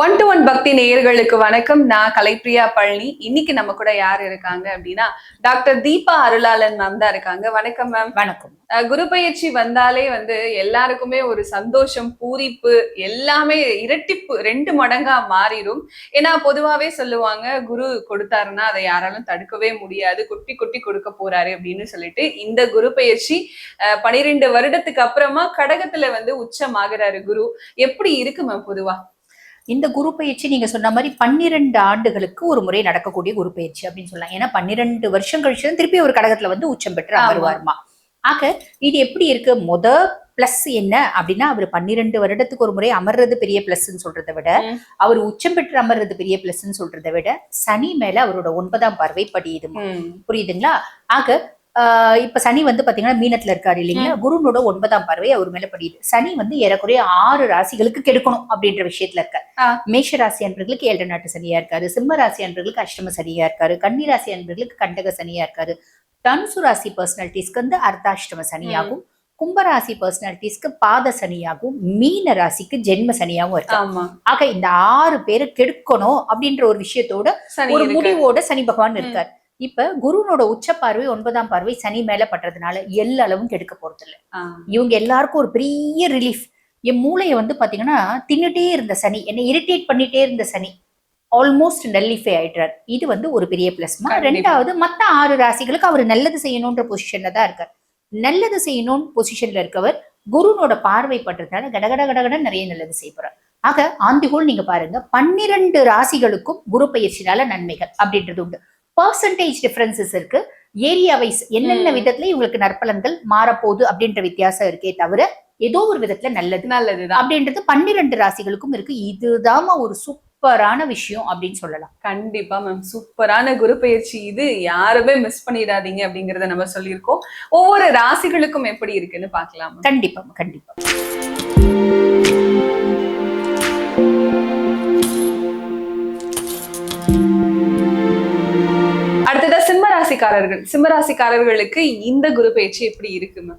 One to one பக்தி நேயர்களுக்கு வணக்கம். நான் கலைப்பிரியா பழனி. இன்னைக்கு நம்ம கூட யார் இருக்காங்க அப்படின்னா டாக்டர் தீபா அருளாளன் மேம் தான் இருக்காங்க. வணக்கம் மேம். வணக்கம். குரு பயிற்சி வந்தாலே எல்லாருக்குமே ஒரு சந்தோஷம், பூரிப்பு எல்லாமே இரட்டிப்பு 2 மடங்கா மாறிடும். ஏன்னா பொதுவாவே சொல்லுவாங்க, குரு கொடுத்தாருன்னா அதை யாராலும் தடுக்கவே முடியாது, கொட்டி கொட்டி கொடுக்க போறாரு அப்படின்னு சொல்லிட்டு. இந்த குரு பயிற்சி 12 வருடத்துக்கு அப்புறமா கடகத்துல உச்சமாகிறாரு குரு. எப்படி இருக்கு மேம் பொதுவா? இந்த குரு பயிற்சி நீங்க சொன்ன மாதிரி 12 ஆண்டுகளுக்கு ஒரு முறை நடக்கக்கூடிய குரு பயிற்சி அப்படின்னு சொல்லலாம். ஏன்னா 12 வருஷம் கழிச்சு திருப்பி ஒரு கடகத்துல உச்சம் பெற்று அமருவாருமா. ஆக இது எப்படி இருக்கு? பிளஸ் என்ன அப்படின்னா, அவர் 12 வருடத்துக்கு ஒரு முறை அமர்றது பெரிய பிளஸ்ன்னு சொல்றதை விட, அவர் உச்சம் பெற்று அமர்றது பெரிய பிளஸ்ன்னு சொல்றதை விட, சனி மேல அவரோட 9ஆம் பார்வை படியுது. புரியுதுங்களா? ஆக இப்ப சனி பாத்தீங்கன்னா மீனத்துல இருக்காரு இல்லைங்களா? குருனோட 9ஆம் பார்வை அவர் மேல படியுது. சனி ஏறக்குறைய 6 ராசிகளுக்கு கெடுக்கணும் அப்படின்ற விஷயத்துல இருக்காரு. மேஷ ராசி அன்பர்களுக்கு 7 நாட்டு சனியா இருக்காரு, சிம்ம ராசி அன்பர்களுக்கு அஷ்டம சனியா இருக்காரு, கன்னி ராசி அன்பர்களுக்கு கண்டக சனியா இருக்காரு, தனுசு ராசி பர்சனாலிட்டிஸ்க்கு அர்த்தாஷ்டம சனியாகும், கும்பராசி பர்சனாலிட்டிஸ்க்கு பாத சனியாகும், மீன ராசிக்கு ஜென்ம சனியாகவும் இருக்கு. ஆக இந்த 6 பேரை கெடுக்கணும் அப்படின்ற ஒரு விஷயத்தோட ஒரு முடிவோட சனி பகவான் இருக்காரு. இப்ப குருனோட உச்ச பார்வை 9ஆம் பார்வை சனி மேல பண்றதுனால எல்லாளவும் கெடுக்க போறது இல்லை. இவங்க எல்லாருக்கும் ஒரு பெரிய ரிலீஃப். என் மூளைய பாத்தீங்கன்னா தின்னுட்டே இருந்த சனி, என்னை இரிட்டேட் பண்ணிட்டே இருந்த சனி ஆல்மோஸ்ட் நல்லிஃபை ஆயிடுறாரு. இது ஒரு பெரிய பிளஸ்மா. ரெண்டாவது, மத்த 6 ராசிகளுக்கு அவர் நல்லது செய்யணும்ன்ற பொசிஷன்ல தான் இருக்கார். நல்லது செய்யணும் பொசிஷன்ல இருக்கவர் குருனோட பார்வை பண்றதுனால கடகட கடகட நிறைய நல்லது செய்ய போறார். ஆக ஆண்டிகோல் நீங்க பாருங்க, 12 ராசிகளுக்கும் குரு பயிற்சினால நன்மைகள் அப்படின்றது உண்டு. பர்சன்டேஜ் டிஃபரன்சஸ் இருக்கு. ஏரியா வைஸ் என்னென்ன விதத்துல இவங்களுக்கு நற்பலன்கள் மாறப்போகுது அப்படின்ற வித்தியாசம் இருக்கே தவிர ஏதோ ஒரு விதத்துல நல்லது அப்படின்றது 12 ராசிகளுக்கும் இருக்கு. இதுதான் ஒரு சூப்பரான விஷயம் அப்படின்னு சொல்லலாம். கண்டிப்பா மேம், சூப்பரான குரு பயிற்சி இது. யாருமே மிஸ் பண்ணிடாதீங்க அப்படிங்கறத நம்ம சொல்லியிருக்கோம். ஒவ்வொரு ராசிகளுக்கும் எப்படி இருக்குன்னு பாக்கலாம். கண்டிப்பா கண்டிப்பா. அடுத்ததா சிம்மராசிக்காரர்களுக்கு இந்த குரு பயிற்சி எப்படி இருக்கு மேம்?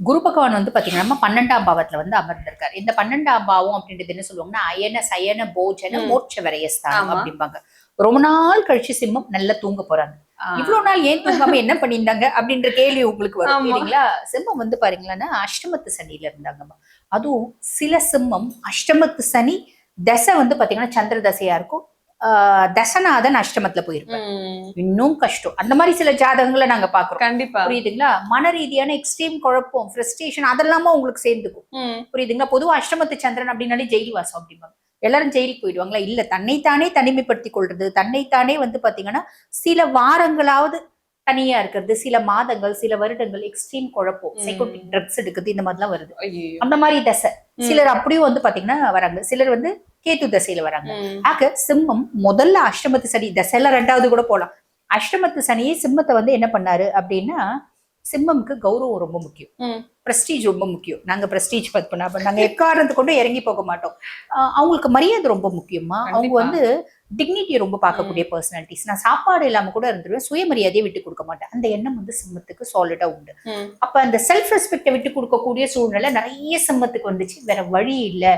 குரு பகவான் பாத்தீங்கன்னா 12ஆம் பாவத்துல அமர்ந்திருக்காரு. இந்த 12ஆம் பாவம் அப்படின்றது என்ன சொல்லுவாங்கன்னா, அயன சயன போஜன மோட்ச விரயஸ்தானம் அப்படிம்பாங்க. ரொம்ப நாள் கழிச்சு சிம்மம் நல்லா தூங்க போறாங்க. இவ்வளவு நாள் ஏன் தூங்காம என்ன பண்ணியிருந்தாங்க அப்படின்ற கேள்வி உங்களுக்கு வரும் இல்லைங்களா? சிம்மம் பாருங்களா அஷ்டமத்து சனியில இருந்தாங்கம்மா. அதுவும் சில சிம்மம் அஷ்டமத்து சனி தசை பாத்தீங்கன்னா சந்திர தசையா இருக்கும். தசநாதன் அஷ்டமத்துல போயிருப்பேன், இன்னும் கஷ்டம். அந்த மாதிரி சில ஜாதகங்களை நாங்க பாக்குறோம். கண்டிப்பா. புரியுதுங்களா? மன ரீதியான எக்ஸ்ட்ரீம் குழப்பம், ஃப்ரஸ்ட்ரேஷன் அதெல்லாம உங்களுக்கு சேர்ந்துக்கும். புரியுதுங்களா? பொதுவா அஷ்டமத்து சந்திரன் அப்படின்னாலே ஜெயில் வாசம் அப்படிம்பாங்க. எல்லாரும் ஜெயிலுக்கு போயிடுவாங்களா? இல்ல, தன்னைத்தானே தனிமைப்படுத்திக் கொள்றது, தன்னைத்தானே பாத்தீங்கன்னா சில வாரங்களாவது தனியா இருக்கிறது, சில மாதங்கள் சில வருடங்கள் எக்ஸ்ட்ரீம் குழப்பம், சைக்கோட்டிக் ட்ரக்ஸ் எடுக்கிறது, இந்த மாதிரிலாம் வருது. அந்த மாதிரி தசை சிலர் அப்படியும் பாத்தீங்கன்னா வராங்க. சிலர் கேத்து தசையில வராங்க. ஆக சிம்மம் முதல்ல அஷ்டமத்து சனி தசையில 2வது கூட போலாம். அஷ்டமத்து சனியை சிம்மத்தை என்ன பண்ணாரு அப்படின்னா, சிம்மம்க்கு கௌரவம் ரொம்ப முக்கியம், பிரஸ்டீஜ் ரொம்ப முக்கியம். நாங்க பிரஸ்டீஜ் பண்ண நாங்க எக்காரணத்து கொண்டு இறங்கி போக மாட்டோம். அவங்களுக்கு மரியாதை ரொம்ப முக்கியமா. அவங்க டிக்னிட்டியை ரொம்ப பார்க்கக்கூடிய பர்சனாலிட்டிஸ். நான் சாப்பாடு இல்லாம கூட இருந்துருவேன், சுயமரியாதையை விட்டு கொடுக்க மாட்டேன். அந்த எண்ணம் சிம்மத்துக்கு சாலிடா உண்டு. அப்ப அந்த செல்ஃப் ரெஸ்பெக்டை விட்டு கொடுக்கக்கூடிய சூழ்நிலை நிறைய சிம்மத்துக்கு வந்துச்சு. வேற வழி இல்லை.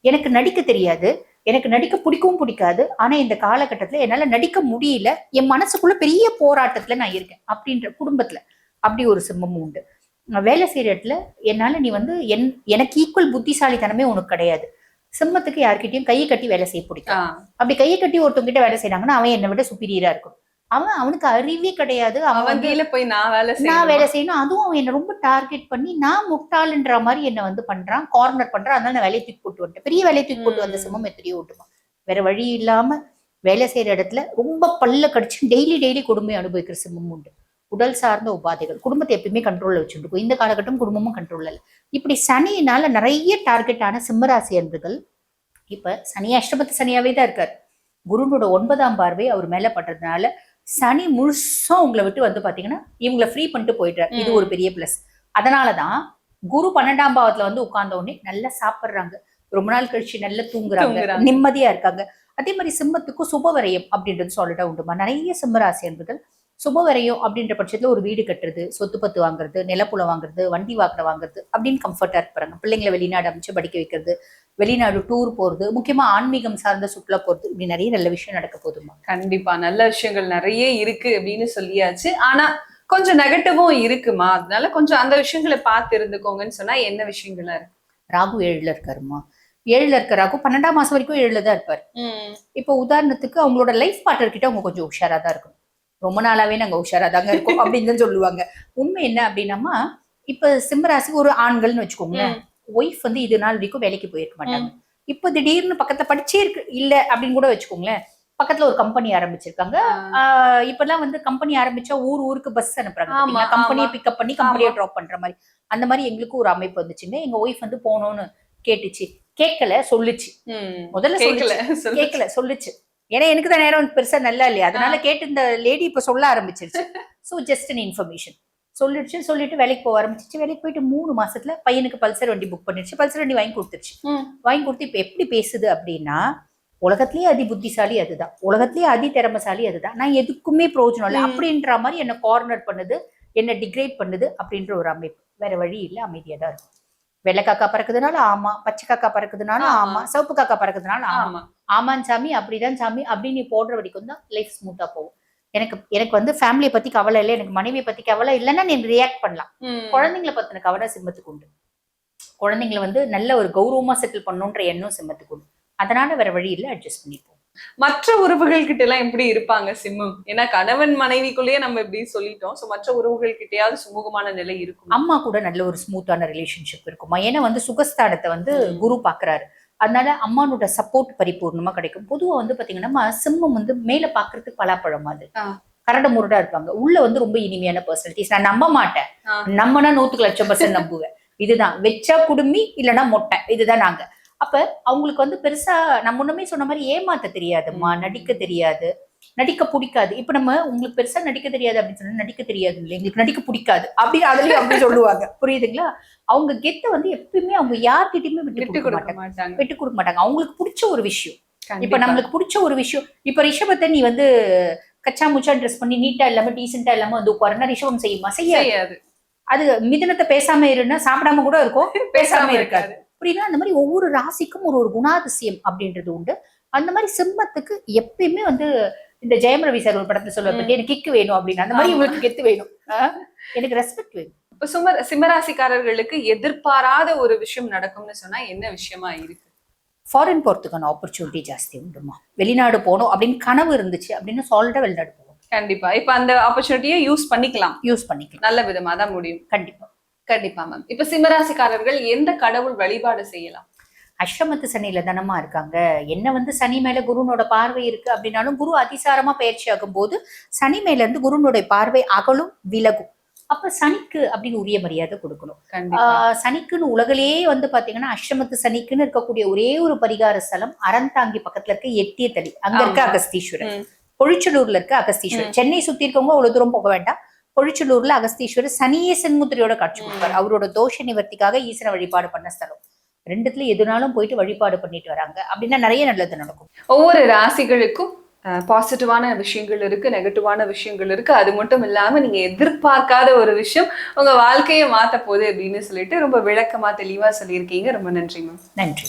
எனக்கு நடிக்க தெரியாது, எனக்கு நடிக்க பிடிக்கவும் பிடிக்காது, ஆனா இந்த காலகட்டத்துல என்னால நடிக்க முடியல, என் மனசுக்குள்ள பெரிய போராட்டத்துல நான் இருக்கேன் அப்படின்ற குடும்பத்துல அப்படி ஒரு சிம்மமும் உண்டு. வேலை செய்யற இடத்துல என்னால நீ எனக்கு ஈக்குவல் புத்திசாலித்தனமே உனக்கு கிடையாது. சிம்மத்துக்கு யார்கிட்டயும் கையை கட்டி வேலை செய்ய பிடிக்கும். அப்படி கையை கட்டி ஒருத்தவங்க கிட்ட வேலை செய்யறாங்கன்னா அவன் என்னை விட சுப்பீரியரா இருக்கும். அவனுக்கு அறிவே கிடையாது. அவன் போய் நான் வேலை செய்யணும். அதுவும் அவன் என்ன ரொம்ப டார்கெட் பண்ணி நான் முட்டாளுன்ற மாதிரி என்ன பண்றான், கார்னர் பண்றான். அதனால நான் வேலையை தூக்கி போட்டு வந்துட்டேன். பெரிய வேலையை தூக்கி போட்டு வந்த சிம்மம் எத்தனையோ ஓட்டுமா. வேற வழி இல்லாம வேலை செய்யற இடத்துல ரொம்ப பல்ல கடிச்சு டெய்லி கொடுமை அனுபவிக்கிற சிம்மம் உண்டு. உடல் சார்ந்த உபாதைகள் குடும்பத்தை எப்பயுமே கண்ட்ரோல்ல வச்சுருக்கும். இந்த காலகட்டம் குடும்பமும் கண்ட்ரோல்ல இல்லை. இப்படி சனியினால நிறைய டார்கெட்டான சிம்மராசி அன்பர்கள் இப்ப சனி அஷ்டமத்து சனியாவே தான் இருக்காரு. குருனோட 9ஆம் பார்வை அவர் மேல பண்றதுனால சனி முழுசும் உங்களை விட்டு பாத்தீங்கன்னா இவங்களை ஃப்ரீ பண்ணிட்டு போயிடுறாரு. இது ஒரு பெரிய பிளஸ். அதனாலதான் குரு 12ஆம் பாவத்துல உட்கார்ந்த உடனே நல்லா சாப்பிடுறாங்க, ரொம்ப நாள் கழிச்சு நல்லா தூங்குறாங்க, நிம்மதியா இருக்காங்க. அதே மாதிரி சிம்மத்துக்கும் சுபவரையம் அப்படின்றது சாலிடா உண்டுமா. நிறைய சிம்மராசி என்பர்கள் சுபவரையும் அப்படின்ற பட்சத்துல ஒரு வீடு கட்டுறது, சொத்து பத்து வாங்குறது, நிலப்புலம் வாங்குறது, வண்டி வாகனம் வாங்குறது அப்படின்னு கம்ஃபர்ட்டா இருப்பாங்க. பிள்ளைங்களை வெளிநாடு அமைச்சு படிக்க வைக்கிறது, வெளிநாடு டூர் போறது, முக்கியமா ஆன்மீகம் சார்ந்த சுற்றுலா போறது, இப்படி நிறைய நல்ல விஷயம் நடக்க போதுமா. கண்டிப்பா நல்ல விஷயங்கள் நிறைய இருக்கு அப்படின்னு சொல்லியாச்சு. ஆனா கொஞ்சம் நெகட்டிவும் இருக்குமா, அதனால கொஞ்சம் அந்த விஷயங்களை பார்த்து இருந்துக்கோங்கன்னு சொன்னா என்ன விஷயங்களா இருக்கு? ராகு 7ல இருக்காருமா. 7ல இருக்க ராகு 12ஆம் மாசம் வரைக்கும் 7ல தான் இருப்பாரு. இப்போ உதாரணத்துக்கு அவங்களோட லைஃப் பார்ட்னர் கிட்ட அவங்க கொஞ்சம் உஷாரா தான் இருக்கணும். ரொம்ப நாளாவே நாங்க உஷாரா தாங்க இருக்கோம் அப்படின்னு தான் சொல்லுவாங்க. உண்மை என்ன அப்படின்னா, இப்ப சிம்மராசி ஒரு ஆண்கள்னு வச்சுக்கோங்களேன், ஒய்ஃப் வந்து இது நாள் வரைக்கும் வேலைக்கு போயிருக்க மாட்டாங்க. இப்ப திடீர்னு பக்கத்துல படிச்சே இருக்கு இல்ல அப்படின்னு கூட வச்சுக்கோங்களேன், பக்கத்துல ஒரு கம்பெனி ஆரம்பிச்சிருக்காங்க. இப்பெல்லாம் வந்து கம்பெனி ஆரம்பிச்சா ஊருக்கு பஸ் அனுப்புறாங்க, கம்பெனியை பிக்கப் பண்ணி கம்பெனியை ட்ராப் பண்ற மாதிரி. அந்த மாதிரி எங்களுக்கும் ஒரு அமைப்பு வந்துச்சுங்க. எங்க ஒய்ஃப் வந்து போகணும்னு கேட்டுச்சு, கேட்கல, சொல்லுச்சு. முதல்ல கேட்கல, சொல்லுச்சு. ஏன்னா எனக்கு தான் நேரம் பெருசா நல்லா இல்லையா, அதனால கேட்டு இந்த லேடி இப்ப சொல்ல ஆரம்பிச்சிருச்சு. சோ ஜஸ்ட் அன் இன்ஃபர்மேஷன் சொல்லிட்டு வேலைக்கு போக ஆரம்பிச்சிச்சு. வேலைக்கு போயிட்டு 3 மாசத்துல பையனுக்கு பல்சர் வண்டி புக் பண்ணிருச்சு, பல்சர் வண்டி வாங்கி கொடுத்துருச்சு. வாங்கி கொடுத்து இப்ப எப்படி பேசுது அப்படின்னா, உலகத்திலேயே அதி புத்திசாலி அதுதான், உலகத்திலேயே அதி திறமசாலி அதுதான், நான் எதுக்குமே பிரயோஜனம் இல்லை அப்படின்ற மாதிரி என்ன கார்னர் பண்ணுது, என்ன டிகிரேட் பண்ணுது அப்படின்ற ஒரு அமைப்பு. வேற வழி இல்லை, அமைதியா தான் இருக்கும். வெள்ளை காக்கா பறக்குதுனால ஆமா, பச்சை காக்கா பறக்குதுனால ஆமா, சிவப்பு காக்கா பறக்குதுனால ஆமா, ஆமான் சாமி அப்படிதான் சாமி அப்படின்னு நீ போடுற வரைக்கும் தான் லைஃப் ஸ்மூத்தா போகும். எனக்கு வந்து ஃபேமிலியை பத்தி கவலை இல்லை, எனக்கு மனைவியை பத்தி கவலை இல்லைன்னா நீ ரியாக்ட் பண்ணலாம். குழந்தைங்களை பத்தின கவலை சிம்மத்துக்கு உண்டு. குழந்தைங்களை வந்து நல்ல ஒரு கௌரவமா செட்டில் பண்ணுன்ற எண்ணம் சிம்மத்துக்கு உண்டு. அதனால வேற வழி இல்லை, அட்ஜஸ்ட் பண்ணிப்போம். மற்ற உறவுகள் கிட்ட எல்லாம் எப்படி இருப்பாங்க சிம்மம்? ஏன்னா கணவன் மனைவிக்குள்ளேயே நம்ம எப்படி சொல்லிட்டோம், சோ மற்ற உறவுகள் கிட்டயாவது சுமூகமான நிலை இருக்கும். அம்மா கூட நல்ல ஒரு ஸ்மூத்தான ரிலேஷன்ஷிப் இருக்குமா. ஏன்னா வந்து சுகஸ்தானத்தை வந்து குரு பாக்குறாரு, அதனால அம்மானோட சப்போர்ட் பரிபூர்ணமா கிடைக்கும். பொதுவா வந்து பாத்தீங்கன்னா சிம்மம் வந்து மேல பாக்குறதுக்கு பலாப்பழம் அது கரட முரடா இருப்பாங்க, உள்ள வந்து ரொம்ப இனிமையான பர்சனாலிட்டிஸ். நான் நம்ப மாட்டேன், நம்மனா 100% நம்புவேன். இதுதான் வெச்சா குடுமி இல்லைன்னா மொட்டை, இதுதான் நாங்க. அப்ப அவங்களுக்கு வந்து பெருசா நம்ம முன்னமே சொன்ன மாதிரி ஏமாத்த தெரியாதுமா, நடிக்க தெரியாது, நடிக்க பிடிக்காது. இப்ப நம்ம உங்களுக்கு பெருசா நடிக்க தெரியாது அப்படின்னு சொன்னா, நடிக்க தெரியாது இல்லை எங்களுக்கு நடிக்க பிடிக்காது அப்படி அதுலயும் அப்படி சொல்லுவாங்க, புரியுதுங்களா. அவங்க கெத்த வந்து எப்பயுமே அவங்க யார்கிட்டயுமே விட்டு கொடுக்க மாட்டாங்க. அவங்களுக்கு பிடிச்ச ஒரு விஷயம், இப்ப நம்மளுக்கு பிடிச்ச ஒரு விஷயம். இப்ப ரிஷபத்தை நீ வந்து கச்சா முச்சா ட்ரெஸ் பண்ணி நீட்டா இல்லாம டீசென்டா இல்லாம வந்து உட்காருன்னா ரிஷபம் செய்யுமா? செய்யாது. அது மிதனத்தை பேசாம இருந்தா சாப்பிடாம கூட இருக்கும், பேசாம இருக்காது. புரியுதா? அந்த மாதிரி ஒவ்வொரு ராசிக்கும் ஒரு குணாதிசயம் அப்படின்றது உண்டு. அந்த மாதிரி சிம்மத்துக்கு எப்பயுமே வந்து இந்த ஜெயம் ரவி சார் ஒரு படத்துல சொல்லுவாங்க, எனக்கு கிக்கு வேணும் அப்படின்னு, அந்த மாதிரி உங்களுக்கு கெத்து வேணும், எனக்கு ரெஸ்பெக்ட் வேணும். இப்ப சிம்மராசிக்காரர்களுக்கு எதிர்பாராத ஒரு விஷயம் நடக்கும்னு சொன்னா என்ன விஷயமா இருக்கு? ஃபாரின் போறதுக்கான ஆப்பர்ச்சுனிட்டி ஜாஸ்தி உண்டுமா. வெளிநாடு போகணும் அப்படின்னு கனவு இருந்துச்சு அப்படின்னு சாலிடா வெளிநாடு போகும். கண்டிப்பா இப்ப அந்த ஆப்பர்ச்சுனிட்டியை யூஸ் பண்ணிக்கலாம், நல்ல விதமா தான் முடியும். கண்டிப்பா மேம். இப்ப சிம்மராசிக்காரர்கள் எந்த கடவுள் வழிபாடு செய்யலாம்? அஷ்டமத்து சனியில தானமா இருக்காங்க. என்ன வந்து சனி மேல குருனோட பார்வை இருக்கு அப்படின்னாலும், குரு அதிசாரமா பயிற்சி ஆகும் போது சனி மேல இருந்து குருனுடைய பார்வை அகலும் விலகும். அப்ப சனிக்கு அப்படின்னு உரிய மரியாதை கொடுக்கணும். சனிக்குன்னு உலகிலேயே வந்து பாத்தீங்கன்னா அஷ்டமத்து சனிக்குன்னு இருக்கக்கூடிய ஒரே ஒரு பரிகார ஸ்தலம் அறந்தாங்கி பக்கத்துல இருக்க எட்டியத்தடி, அங்க இருக்க அகஸ்தீஸ்வரர். பொழிச்சலூர்ல இருக்க அகஸ்தீஸ்வரர். சென்னை சுத்தி இருக்கவங்க அவ்வளவு தூரம் போக வேண்டாம். பொழிச்சலூர்ல அகஸ்தீஸ்வரர் சனியே சென்முத்திரையோட காட்சி கொடுப்பார். அவரோட தோஷ நிவர்த்திக்காக ஈசனை வழிபாடு பண்ண ஸ்தலம். ரெண்டுத்துல எதுனாலும் போயிட்டு வழிபாடு பண்ணிட்டு வராங்க அப்படின்னா நிறைய நல்லது நடக்கும். ஒவ்வொரு ராசிகளுக்கும் பாசிட்டிவான விஷயங்கள் இருக்கு, நெகட்டிவான விஷயங்கள் இருக்கு. அது மட்டும் இல்லாம நீங்க எதிர்பார்க்காத ஒரு விஷயம் உங்க வாழ்க்கையை மாத்த போகுது அப்படின்னு சொல்லிட்டு ரொம்ப விளக்கமா தெளிவா சொல்லியிருக்கீங்க. ரொம்ப நன்றி மேம். நன்றி.